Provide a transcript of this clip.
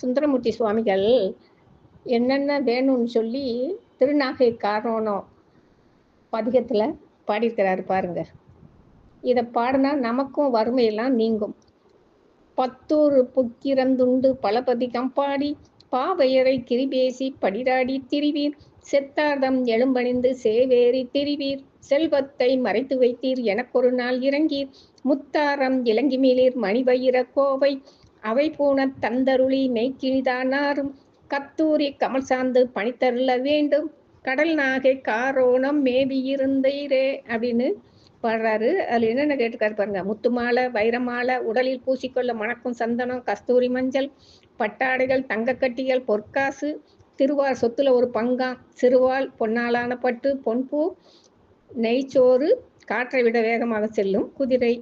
சுந்தரமூர்த்தி சுவாமிகள் என்னென்ன வேணும்னு சொல்லி திருநாகை காரணம் பதிகத்தில் பாடியிருக்கிறாரு பாருங்க. இதை பாடினா நமக்கும் வறுமையெல்லாம் நீங்கும். பத்தூர் புக்கிரந்துண்டு பலபதிகம் பாடி பாவையரை கிரிபேசி படிராடி திரிவீர், செத்தார்தம் எழும்பணிந்து சேவேரி திரிவீர், செல்வத்தை மறைத்து வைத்தீர் எனக்கொரு நாள் இறங்கீர், முத்தாரம் இளங்கிமீளீர் மணிவயிர கோவை, அவை பூண தந்தருளி மெய்க்கினிதானாரும், கத்தூரி கமல் சார்ந்து பணித்தருள வேண்டும், கடல் நாகை காரோணம் மேவியிருந்தீரே அப்படின்னு பாடுறாரு. அதுல என்னென்ன கேட்டுக்காரு பாருங்க. முத்து மாலை, வைர மாலை, உடலில் பூசிக்கொள்ள மணக்கும் சந்தனம், கஸ்தூரி மஞ்சள், பட்டாடைகள், தங்கக்கட்டிகள், பொற்காசு, திருவார் சொத்துல ஒரு பங்காம், சிறுவாள், பொன்னாலான பட்டு, பொன்பூ, நெய்ச்சோறு, காற்றை விட வேகமாக செல்லும் குதிரை,